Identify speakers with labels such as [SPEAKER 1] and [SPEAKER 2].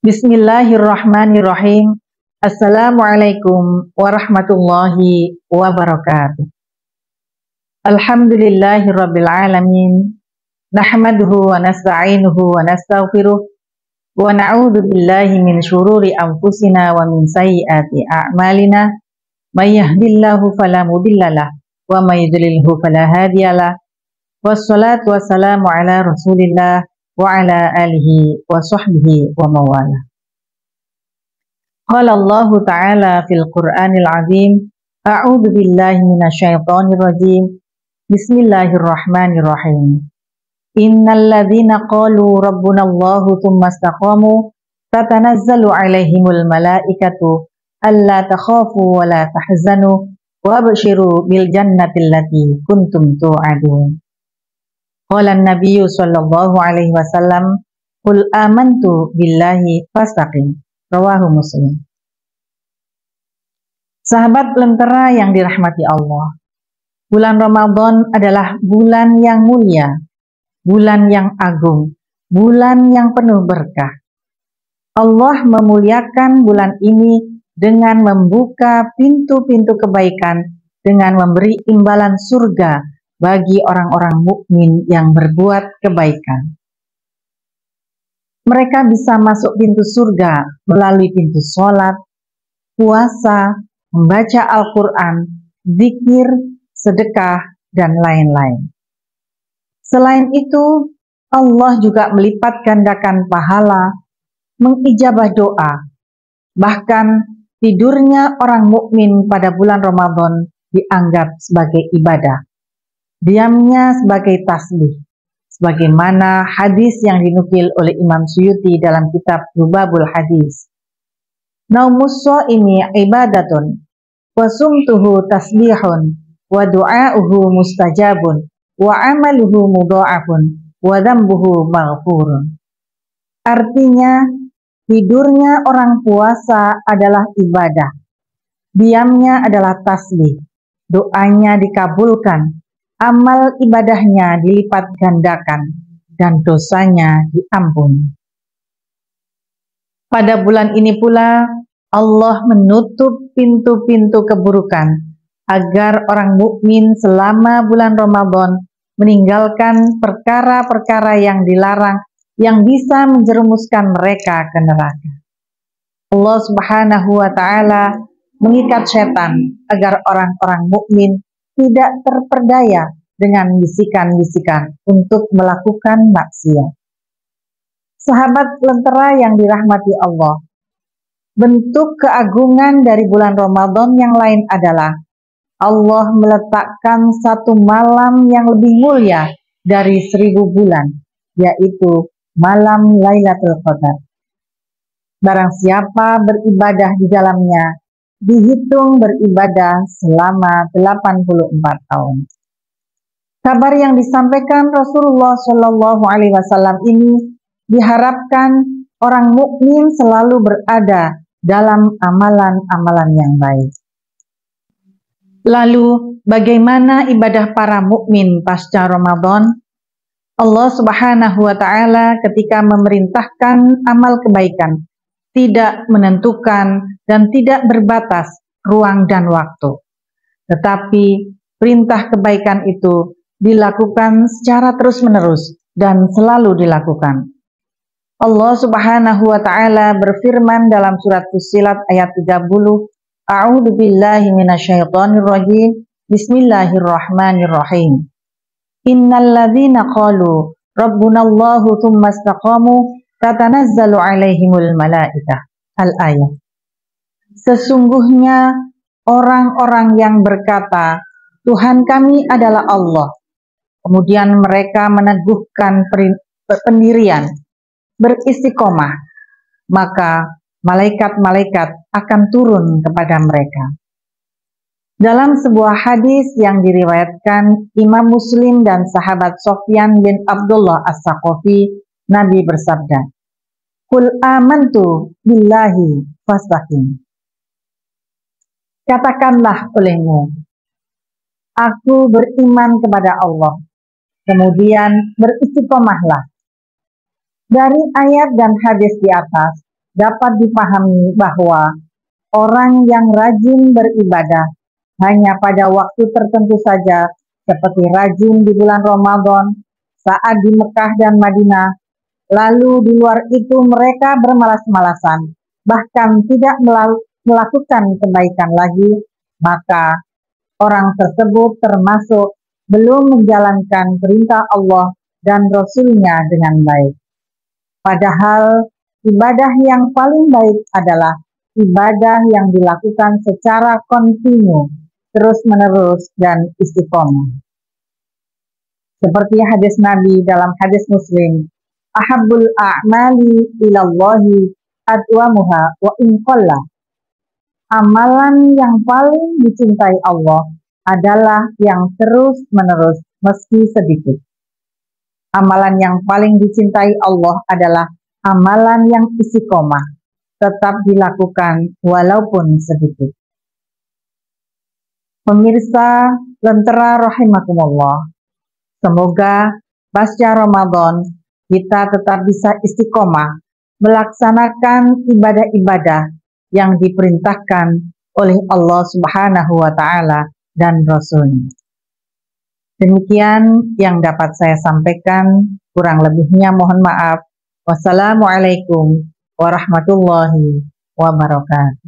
[SPEAKER 1] Bismillahirrahmanirrahim. Assalamualaikum warahmatullahi wabarakatuh. Alhamdulillahirabbil alamin. Nahmaduhu wa nasta'inuhu wa nastaghfiruh wa na'udzu billahi min syururi anfusina wa min sayyiati a'malina. May yahdihillahu fala mudhillalah wa may yudlilhu fala hadiyalah. Wassalatu wassalamu ala Rasulillah wa ala alihi wa sahbihi wa mawala. Qala Allahu ta'ala fil Qur'anil azim, a'udzu billahi minasyaitonir rajim. Bismillahirrahmanirrahim. Innal ladzina qalu rabbunallahu tsumma istaqamu tatanazzalu 'alaihimul malaikatu alla takhafu wa la tahzanu wabshiru bil jannati allati kuntum tu'adun. Qala an-nabiyyu sallallahu alaihi wasallam, qul amantu billahi fastaqim. Rawahu Muslim. Sahabat lentera yang dirahmati Allah, bulan Ramadan adalah bulan yang mulia, bulan yang agung, bulan yang penuh berkah. Allah memuliakan bulan ini dengan membuka pintu-pintu kebaikan, dengan memberi imbalan surga bagi orang-orang mukmin yang berbuat kebaikan. Mereka bisa masuk pintu surga melalui pintu sholat, puasa, membaca Al-Quran, zikir, sedekah, dan lain-lain. Selain itu, Allah juga melipat gandakan pahala, mengijabah doa. Bahkan tidurnya orang mukmin pada bulan Ramadan dianggap sebagai ibadah. Diamnya sebagai tasbih, sebagaimana hadis yang dinukil oleh Imam Suyuti dalam kitab Lubabul Hadis. Naumus shaimi ibadatun, wa sumtuhu tasbihun, wa du'auhu mustajabun, wa amaluhu mudha'afun, wa dzambuhu maghfurun. Artinya, tidurnya orang puasa adalah ibadah, diamnya adalah tasbih, doanya dikabulkan, amal ibadahnya dilipat gandakan, dan dosanya diampuni. Pada bulan ini pula, Allah menutup pintu-pintu keburukan, agar orang mukmin selama bulan Ramadan meninggalkan perkara-perkara yang dilarang, yang bisa menjerumuskan mereka ke neraka. Allah Subhanahu wa Ta'ala mengikat setan agar orang-orang mukmin tidak terperdaya dengan bisikan-bisikan untuk melakukan maksiat. Sahabat lentera yang dirahmati Allah, bentuk keagungan dari bulan Ramadan yang lain adalah Allah meletakkan satu malam yang lebih mulia dari 1000 bulan, yaitu malam Lailatul Qadar. Barang siapa beribadah di dalamnya, dihitung beribadah selama 84 tahun. Kabar yang disampaikan Rasulullah Shallallahu Alaihi Wasallam ini diharapkan orang mukmin selalu berada dalam amalan-amalan yang baik. Lalu, bagaimana ibadah para mukmin pasca Ramadan? Allah Subhanahu wa Ta'ala ketika memerintahkan amal kebaikan tidak menentukan dan tidak berbatas ruang dan waktu. Tetapi perintah kebaikan itu dilakukan secara terus-menerus dan selalu dilakukan. Allah Subhanahu wa Ta'ala berfirman dalam surat Fussilat ayat 30, A'udzu billahi minasyaitonir rajim. Bismillahirrahmanirrahim. Innal ladzina qalu rabbunallahu tsumma istaqamu tatanazzalu 'alaihimul malaikah. Al-ayat. Sesungguhnya orang-orang yang berkata, Tuhan kami adalah Allah. Kemudian mereka meneguhkan pendirian, beristiqomah, maka malaikat-malaikat akan turun kepada mereka. Dalam sebuah hadis yang diriwayatkan Imam Muslim dan sahabat Sofyan bin Abdullah As-Saqafi, Nabi bersabda, Qul amantu billahi fastaqim. Katakanlah olehmu, aku beriman kepada Allah, kemudian beristiqomahlah. Dari ayat dan hadis di atas, dapat dipahami bahwa orang yang rajin beribadah hanya pada waktu tertentu saja, seperti rajin di bulan Ramadan saat di Mekah dan Madinah, lalu di luar itu mereka bermalas-malasan, bahkan tidak melakukan kebaikan lagi, maka orang tersebut termasuk belum menjalankan perintah Allah dan Rasul-Nya dengan baik. Padahal ibadah yang paling baik adalah ibadah yang dilakukan secara kontinu, terus-menerus, dan istiqomah. Seperti hadis Nabi dalam hadis Muslim, ahabbul a'mali ilallahi adwamuha wa in qalla. Amalan yang paling dicintai Allah adalah yang terus-menerus meski sedikit. Amalan yang paling dicintai Allah adalah amalan yang istiqomah, tetap dilakukan walaupun sedikit. Pemirsa Lentera rahimakumullah, semoga pasca Ramadan kita tetap bisa istiqomah melaksanakan ibadah-ibadah yang diperintahkan oleh Allah Subhanahu wa Ta'ala dan Rasul-Nya. Demikian yang dapat saya sampaikan, kurang lebihnya mohon maaf. Wassalamualaikum warahmatullahi wabarakatuh.